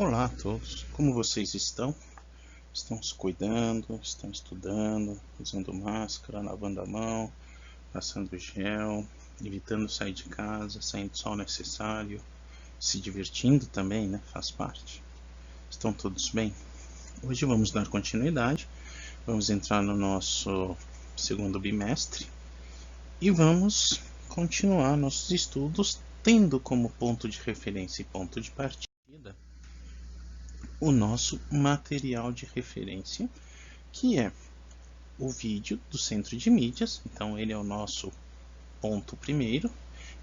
Olá a todos, como vocês estão? Estão se cuidando, estão estudando, usando máscara, lavando a mão, passando gel, evitando sair de casa, saindo só o necessário, se divertindo também, né? Faz parte. Estão todos bem? Hoje vamos dar continuidade, vamos entrar no nosso segundo bimestre e vamos continuar nossos estudos tendo como ponto de referência e ponto de partida o nosso material de referência, que é o vídeo do Centro de Mídias. Então ele é o nosso ponto primeiro,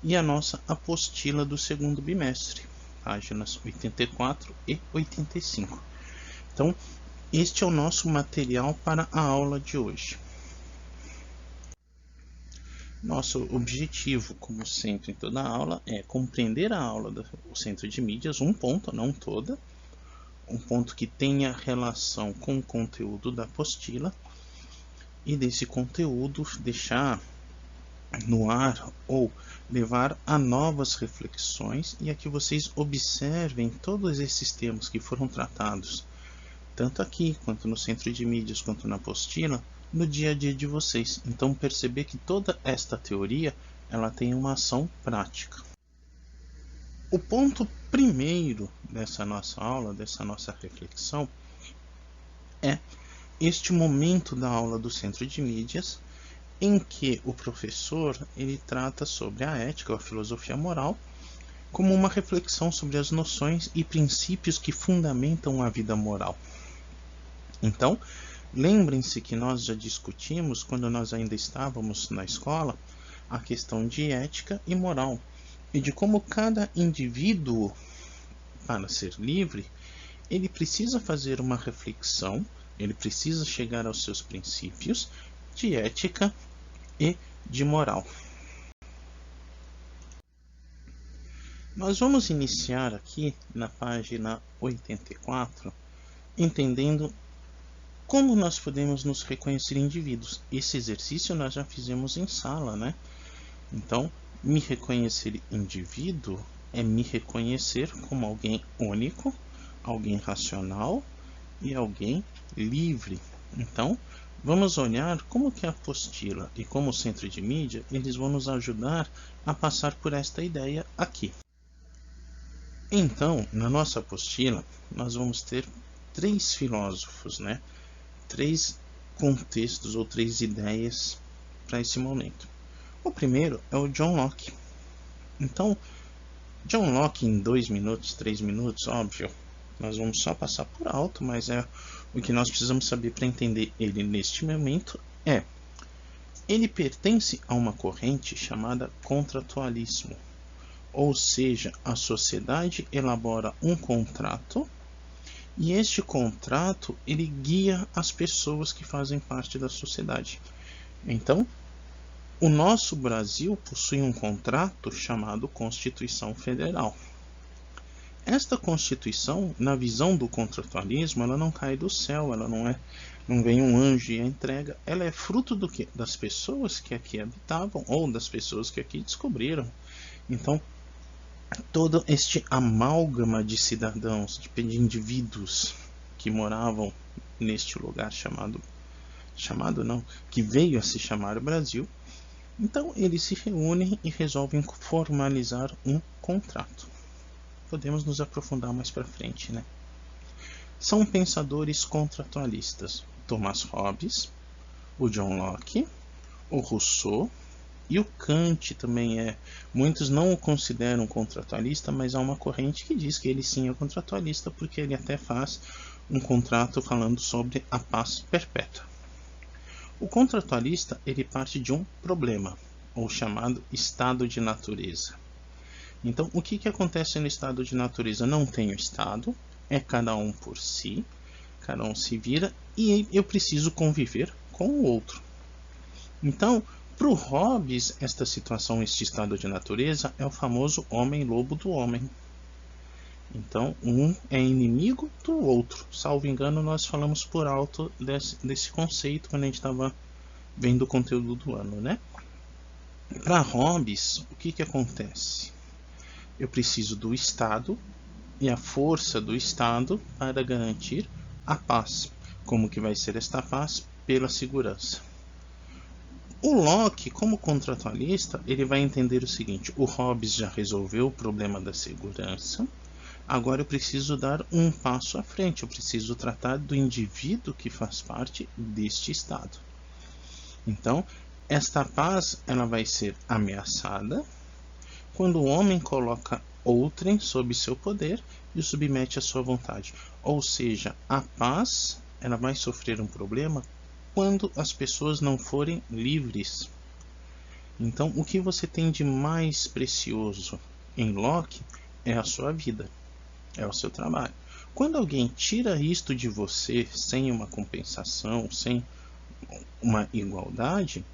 e a nossa apostila do segundo bimestre, páginas 84 e 85. Então este é o nosso material para a aula de hoje. Nosso objetivo, como sempre em toda aula, é compreender a aula do Centro de Mídias, um ponto, não toda, um ponto que tenha relação com o conteúdo da apostila, e desse conteúdo deixar no ar ou levar a novas reflexões, e a que vocês observem todos esses temas que foram tratados, tanto aqui, quanto no Centro de Mídias, quanto na apostila, no dia a dia de vocês. Então perceber que toda esta teoria ela tem uma ação prática. O ponto primeiro dessa nossa aula, dessa nossa reflexão, é este momento da aula do Centro de Mídias, em que o professor ele trata sobre a ética ou a filosofia moral como uma reflexão sobre as noções e princípios que fundamentam a vida moral. Então, lembrem-se que nós já discutimos, quando nós ainda estávamos na escola, a questão de ética e moral, e de como cada indivíduo, para ser livre, ele precisa fazer uma reflexão, ele precisa chegar aos seus princípios de ética e de moral. Nós vamos iniciar aqui na página 84, entendendo como nós podemos nos reconhecer indivíduos. Esse exercício nós já fizemos em sala, né? Então, me reconhecer indivíduo é me reconhecer como alguém único, alguém racional e alguém livre. Então, vamos olhar como que a apostila e como o Centro de Mídia, eles vão nos ajudar a passar por esta ideia aqui. Então, na nossa apostila, nós vamos ter três filósofos, né? Três contextos ou três ideias para esse momento. O primeiro é o John Locke. Então, John Locke em 2 minutos, 3 minutos, óbvio, nós vamos só passar por alto, mas é o que nós precisamos saber para entender ele neste momento. Ele pertence a uma corrente chamada contratualismo, ou seja, a sociedade elabora um contrato, e este contrato ele guia as pessoas que fazem parte da sociedade. Então, o nosso Brasil possui um contrato chamado Constituição Federal. Esta Constituição, na visão do contratualismo, ela não cai do céu, ela não vem um anjo e a entrega, ela é fruto do quê? Das pessoas que aqui habitavam ou das pessoas que aqui descobriram. Então, todo este amálgama de cidadãos, de indivíduos que moravam neste lugar que veio a se chamar Brasil, então eles se reúnem e resolvem formalizar um contrato. Podemos nos aprofundar mais para frente, né? São pensadores contratualistas: Thomas Hobbes, o John Locke, o Rousseau e o Kant também é. Muitos não o consideram contratualista, mas há uma corrente que diz que ele sim é contratualista, porque ele até faz um contrato falando sobre a paz perpétua. O contratualista ele parte de um problema, ou chamado estado de natureza. Então, o que acontece no estado de natureza? Não tem o estado, é cada um por si, cada um se vira, e eu preciso conviver com o outro. Então, para o Hobbes, esta situação, este estado de natureza, é o famoso homem-lobo do homem. Então, um é inimigo do outro. Salvo engano, nós falamos por alto desse conceito quando a gente estava vendo o conteúdo do ano, né? Para Hobbes, o que acontece? Eu preciso do Estado e a força do Estado para garantir a paz. Como que vai ser esta paz? Pela segurança. O Locke, como contratualista, ele vai entender o seguinte: o Hobbes já resolveu o problema da segurança, agora eu preciso dar um passo à frente, eu preciso tratar do indivíduo que faz parte deste Estado. Então, esta paz ela vai ser ameaçada quando o homem coloca outrem sob seu poder e o submete à sua vontade. Ou seja, a paz ela vai sofrer um problema quando as pessoas não forem livres. Então, o que você tem de mais precioso em Locke é a sua vida, é o seu trabalho. Quando alguém tira isto de você sem uma compensação, sem uma igualdade,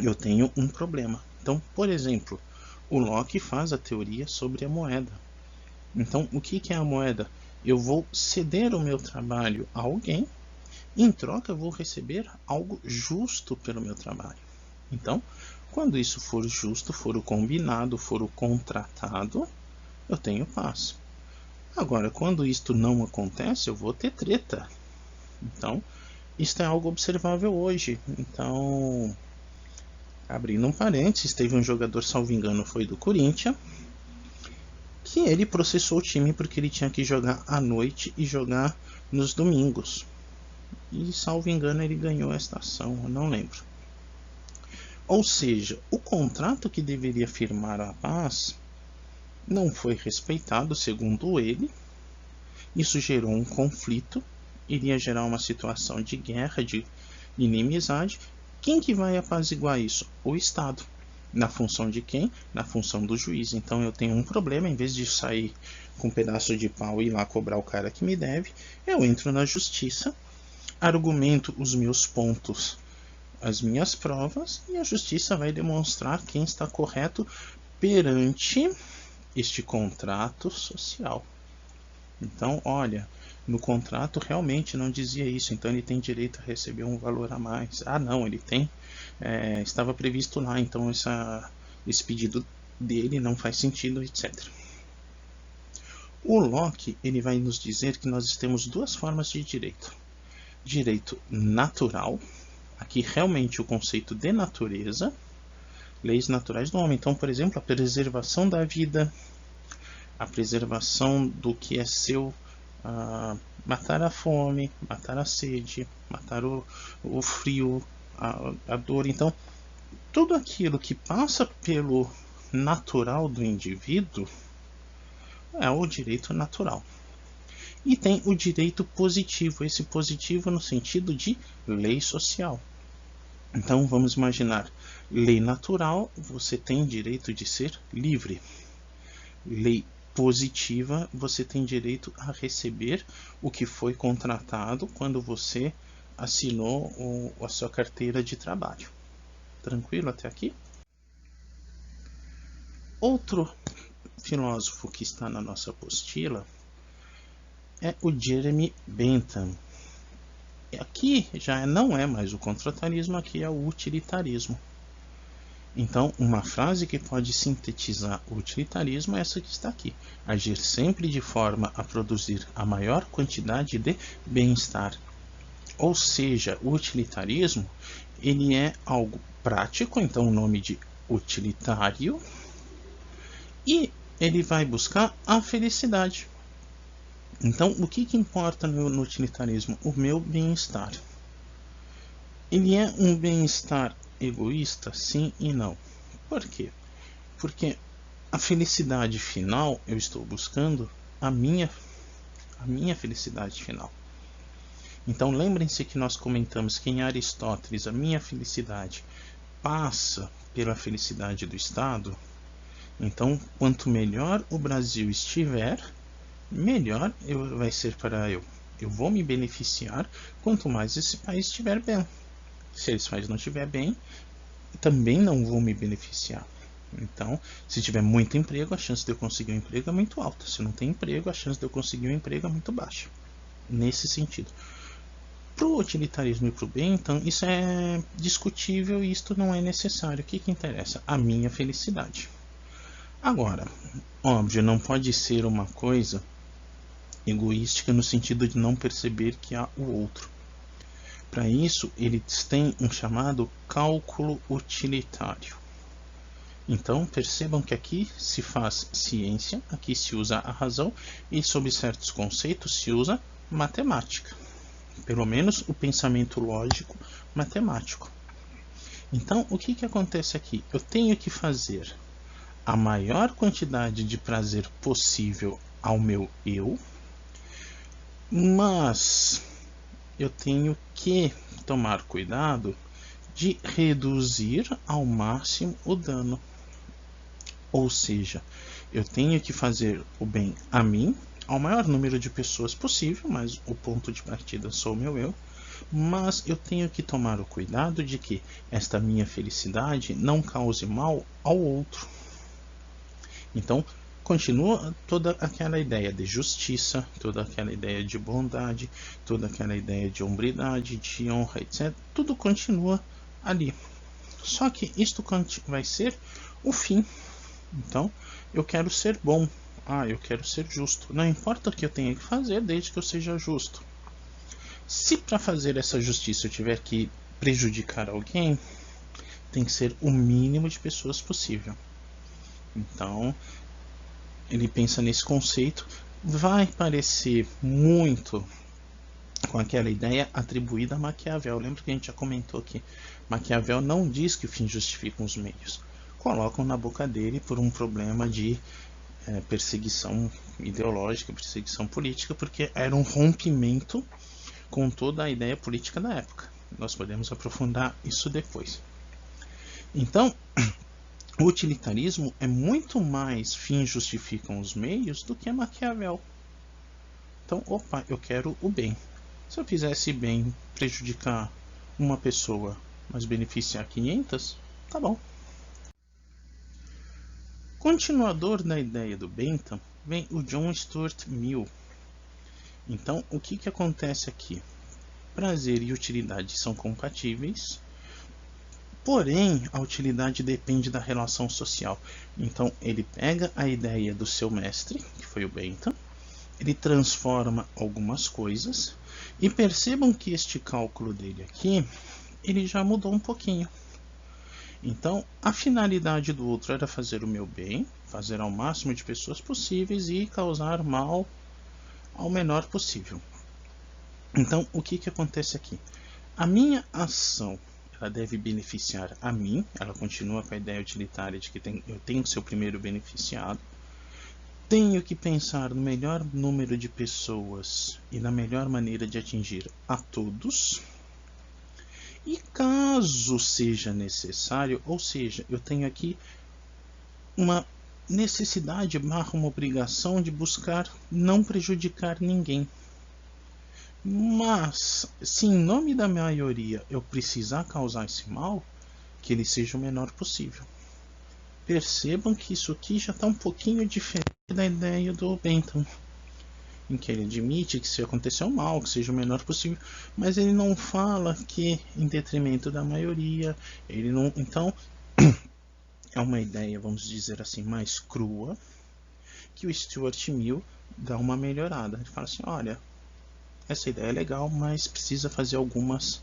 eu tenho um problema. Então, por exemplo, o Locke faz a teoria sobre a moeda. Então, o que é a moeda? Eu vou ceder o meu trabalho a alguém, e em troca eu vou receber algo justo pelo meu trabalho. Então, quando isso for justo, for o combinado, for o contratado, eu tenho paz. Agora, quando isto não acontece, eu vou ter treta. Então, isto é algo observável hoje. Então, abrindo um parênteses, teve um jogador, salvo engano, foi do Corinthians, que ele processou o time porque ele tinha que jogar à noite e jogar nos domingos. E, salvo engano, ele ganhou esta ação, eu não lembro. Ou seja, o contrato que deveria firmar a paz não foi respeitado, segundo ele. Isso gerou um conflito, iria gerar uma situação de guerra, de inimizade. Quem que vai apaziguar isso? O Estado. Na função de quem? Na função do juiz. Então eu tenho um problema, em vez de sair com um pedaço de pau e ir lá cobrar o cara que me deve, eu entro na justiça, argumento os meus pontos, as minhas provas, e a justiça vai demonstrar quem está correto perante este contrato social. Então, olha, no contrato realmente não dizia isso, então ele tem direito a receber um valor a mais. Ah, não, ele tem, estava previsto lá, então esse pedido dele não faz sentido, etc. O Locke ele vai nos dizer que nós temos duas formas de direito: direito natural, aqui realmente o conceito de natureza, leis naturais do homem. Então, por exemplo, a preservação da vida, a preservação do que é seu, matar a fome, matar a sede, matar o frio, a dor. Então, tudo aquilo que passa pelo natural do indivíduo é o direito natural. E tem o direito positivo, esse positivo no sentido de lei social. Então vamos imaginar, lei natural, você tem direito de ser livre. Lei positiva, você tem direito a receber o que foi contratado quando você assinou a sua carteira de trabalho. Tranquilo até aqui? Outro filósofo que está na nossa apostila é o Jeremy Bentham. Aqui já não é mais o contratualismo, aqui é o utilitarismo. Então, uma frase que pode sintetizar o utilitarismo é essa que está aqui: agir sempre de forma a produzir a maior quantidade de bem-estar. Ou seja, o utilitarismo ele é algo prático, então o nome de utilitário, e ele vai buscar a felicidade. Então, o que importa no utilitarismo? O meu bem-estar. Ele é um bem-estar egoísta? Sim e não. Por quê? Porque a felicidade final, eu estou buscando a minha felicidade final. Então, lembrem-se que nós comentamos que em Aristóteles a minha felicidade passa pela felicidade do Estado. Então, quanto melhor o Brasil estiver, melhor vai ser para eu. Eu vou me beneficiar quanto mais esse país estiver bem. Se esse país não estiver bem, também não vou me beneficiar. Então, se tiver muito emprego, a chance de eu conseguir um emprego é muito alta. Se não tem emprego, a chance de eu conseguir um emprego é muito baixa. Nesse sentido. Para o utilitarismo e para o bem, então, isso é discutível e isto não é necessário. O que interessa? A minha felicidade. Agora, óbvio, não pode ser uma coisa Egoística no sentido de não perceber que há o outro. Para isso, eles têm um chamado cálculo utilitário. Então, percebam que aqui se faz ciência, aqui se usa a razão e, sob certos conceitos, se usa matemática. Pelo menos o pensamento lógico matemático. Então, o que acontece aqui? Eu tenho que fazer a maior quantidade de prazer possível ao meu eu, mas eu tenho que tomar cuidado de reduzir ao máximo o dano. Ou seja, eu tenho que fazer o bem a mim, ao maior número de pessoas possível, mas o ponto de partida sou o meu eu, mas eu tenho que tomar o cuidado de que esta minha felicidade não cause mal ao outro. Então, continua toda aquela ideia de justiça, toda aquela ideia de bondade, toda aquela ideia de hombridade, de honra, etc. Tudo continua ali. Só que isto vai ser o fim. Então, eu quero ser bom. Eu quero ser justo. Não importa o que eu tenha que fazer, desde que eu seja justo. Se para fazer essa justiça eu tiver que prejudicar alguém, tem que ser o mínimo de pessoas possível. Então, ele pensa nesse conceito, vai parecer muito com aquela ideia atribuída a Maquiavel. Lembra que a gente já comentou que Maquiavel não diz que o fim justifica os meios. Colocam na boca dele por um problema de perseguição ideológica, perseguição política, porque era um rompimento com toda a ideia política da época. Nós podemos aprofundar isso depois. Então, o utilitarismo é muito mais fins justificam os meios do que Maquiavel. Então, eu quero o bem. Se eu fizesse bem prejudicar uma pessoa, mas beneficiar 500, tá bom. Continuador da ideia do Bentham vem o John Stuart Mill. Então, o que acontece aqui? Prazer e utilidade são compatíveis, porém a utilidade depende da relação social. Então, ele pega a ideia do seu mestre, que foi o Bentham, ele transforma algumas coisas, e percebam que este cálculo dele aqui, ele já mudou um pouquinho. Então, a finalidade do outro era fazer o meu bem, fazer ao máximo de pessoas possíveis e causar mal ao menor possível. Então, o que acontece aqui? A minha ação, ela deve beneficiar a mim, ela continua com a ideia utilitária de que eu tenho que ser o primeiro beneficiado, tenho que pensar no melhor número de pessoas e na melhor maneira de atingir a todos. E caso seja necessário, ou seja, eu tenho aqui uma necessidade barra uma obrigação de buscar não prejudicar ninguém. Mas, se em nome da maioria eu precisar causar esse mal, que ele seja o menor possível. Percebam que isso aqui já está um pouquinho diferente da ideia do Bentham, em que ele admite que se acontecer um mal, que seja o menor possível, mas ele não fala que em detrimento da maioria, ele não. Então, é uma ideia, vamos dizer assim, mais crua, que o Stuart Mill dá uma melhorada. Ele fala assim, olha, essa ideia é legal, mas precisa fazer algumas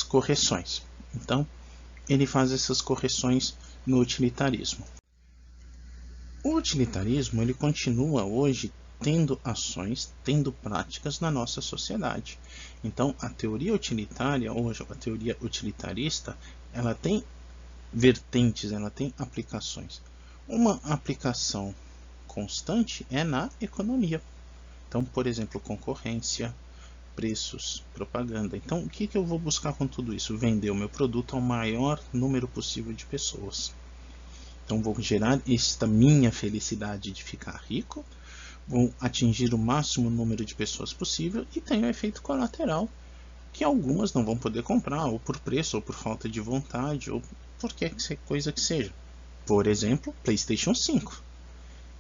correções. Então, ele faz essas correções no utilitarismo. O utilitarismo ele continua hoje tendo ações, tendo práticas na nossa sociedade. Então, a teoria utilitária, hoje a teoria utilitarista, ela tem vertentes, ela tem aplicações. Uma aplicação constante é na economia. Então, por exemplo, concorrência, preços, propaganda. Então, o que eu vou buscar com tudo isso? Vender o meu produto ao maior número possível de pessoas. Então, vou gerar esta minha felicidade de ficar rico, vou atingir o máximo número de pessoas possível e tem um efeito colateral que algumas não vão poder comprar, ou por preço, ou por falta de vontade, ou por qualquer coisa que seja. Por exemplo, PlayStation 5.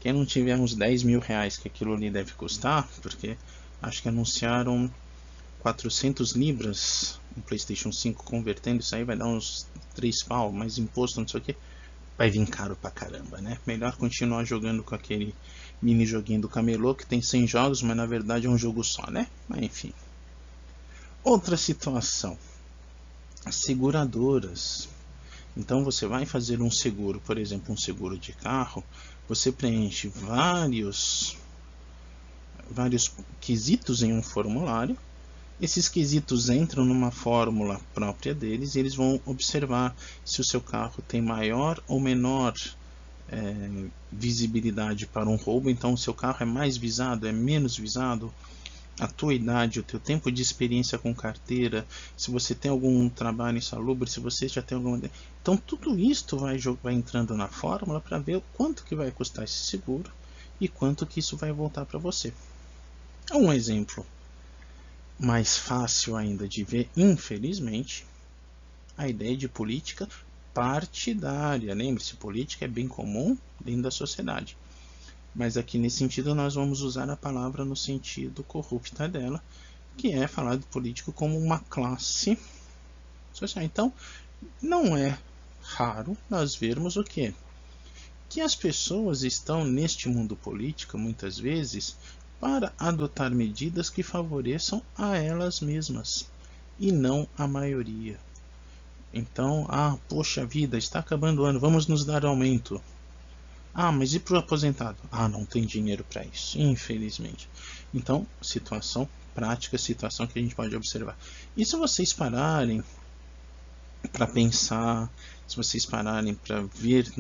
Quem não tiver uns 10 mil reais que aquilo ali deve custar, porque acho que anunciaram 400 libras no PlayStation 5, convertendo isso aí vai dar uns 3 pau, mais imposto, não sei o que, vai vir caro pra caramba, né? Melhor continuar jogando com aquele mini joguinho do camelô que tem 100 jogos, mas na verdade é um jogo só, né? Mas enfim. Outra situação, as seguradoras. Então você vai fazer um seguro, por exemplo, um seguro de carro, você preenche vários quesitos em um formulário. Esses quesitos entram numa fórmula própria deles e eles vão observar se o seu carro tem maior ou menor visibilidade para um roubo. Então o seu carro é mais visado, é menos visado, a tua idade, o teu tempo de experiência com carteira, se você tem algum trabalho insalubre, se você já tem alguma... Então tudo isso vai entrando na fórmula para ver quanto que vai custar esse seguro e quanto que isso vai voltar para você. Um exemplo mais fácil ainda de ver, infelizmente, a ideia de política partidária. Lembre-se, política é bem comum dentro da sociedade. Mas aqui nesse sentido nós vamos usar a palavra no sentido corrupta dela, que é falar do político como uma classe social. Então, não é raro nós vermos o quê? Que as pessoas estão neste mundo político, muitas vezes, para adotar medidas que favoreçam a elas mesmas, e não a maioria. Então, poxa vida, está acabando o ano, vamos nos dar aumento. Mas e para o aposentado? Não tem dinheiro para isso, infelizmente. Então, situação prática, situação que a gente pode observar. E se vocês pararem para pensar, se vocês pararem para ver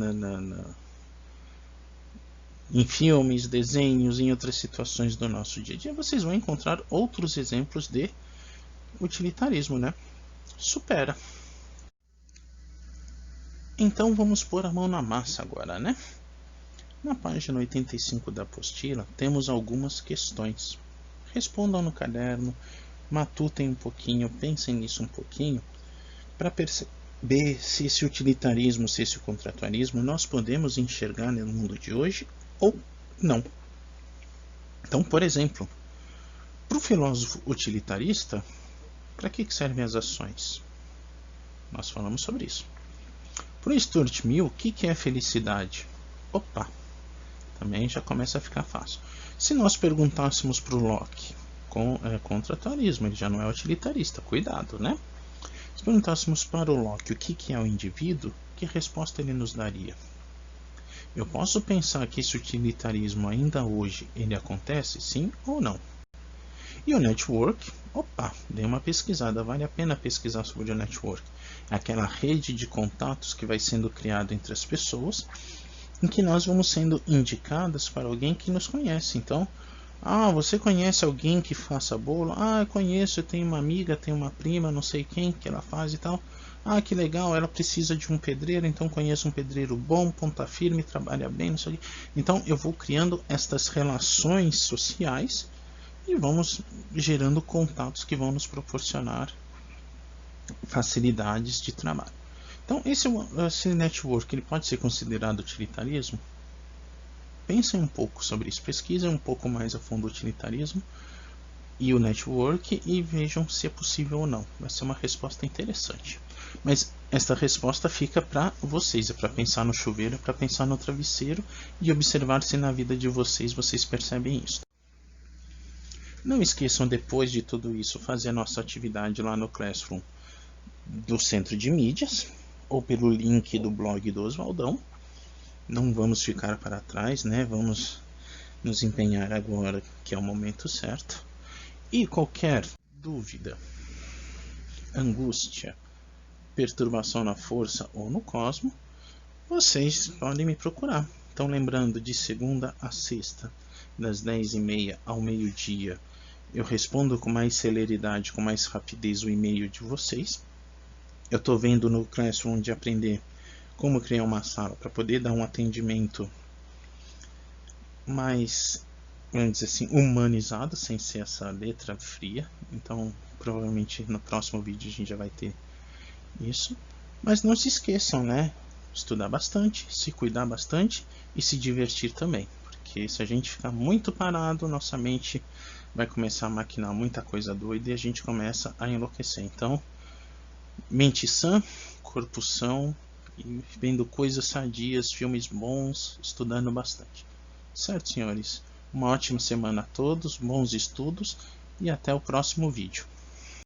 em filmes, desenhos, em outras situações do nosso dia a dia, vocês vão encontrar outros exemplos de utilitarismo, né? Supera. Então vamos pôr a mão na massa agora, né? Na página 85 da apostila, temos algumas questões. Respondam no caderno, matutem um pouquinho, pensem nisso um pouquinho, para perceber se esse utilitarismo, se esse contratualismo nós podemos enxergar no mundo de hoje ou não. Então, por exemplo, para o filósofo utilitarista, para que servem as ações? Nós falamos sobre isso. Para o Stuart Mill, o que é felicidade? Também já começa a ficar fácil. Se nós perguntássemos para o Locke, contratualismo, ele já não é utilitarista, cuidado, né? Se perguntássemos para o Locke o que é o indivíduo, que resposta ele nos daria? Eu posso pensar que esse utilitarismo ainda hoje ele acontece, sim ou não? E o network, dei uma pesquisada, vale a pena pesquisar sobre o network. É aquela rede de contatos que vai sendo criada entre as pessoas, em que nós vamos sendo indicadas para alguém que nos conhece. Então, você conhece alguém que faça bolo? Eu conheço, eu tenho uma amiga, tenho uma prima, não sei quem, que ela faz e tal. Que legal, ela precisa de um pedreiro, então conheço um pedreiro bom, ponta firme, trabalha bem, não sei o quê. Então eu vou criando estas relações sociais e vamos gerando contatos que vão nos proporcionar facilidades de trabalho. Então esse network ele pode ser considerado utilitarismo? Pensem um pouco sobre isso, pesquisem um pouco mais a fundo o utilitarismo e o network e vejam se é possível ou não. Vai ser uma resposta interessante. Mas esta resposta fica para vocês, é para pensar no chuveiro, é para pensar no travesseiro e observar se na vida de vocês percebem isso. Não esqueçam, depois de tudo isso, fazer a nossa atividade lá no Classroom do Centro de Mídias ou pelo link do blog do Oswaldão. Não vamos ficar para trás, né? Vamos nos empenhar agora, que é o momento certo. E qualquer dúvida, angústia, perturbação na força ou no cosmo, vocês podem me procurar. Então, lembrando, de segunda a sexta, das 10h30 ao meio-dia, eu respondo com mais celeridade, com mais rapidez o e-mail de vocês. Eu estou vendo no Classroom de aprender como criar uma sala para poder dar um atendimento mais, vamos dizer assim, humanizado, sem ser essa letra fria. Então, provavelmente no próximo vídeo a gente já vai ter isso. Mas não se esqueçam, né? Estudar bastante, se cuidar bastante e se divertir também. Porque se a gente ficar muito parado, nossa mente vai começar a maquinar muita coisa doida e a gente começa a enlouquecer. Então, mente sã, corpo são, e vendo coisas sadias, filmes bons, estudando bastante. Certo, senhores? Uma ótima semana a todos, bons estudos e até o próximo vídeo.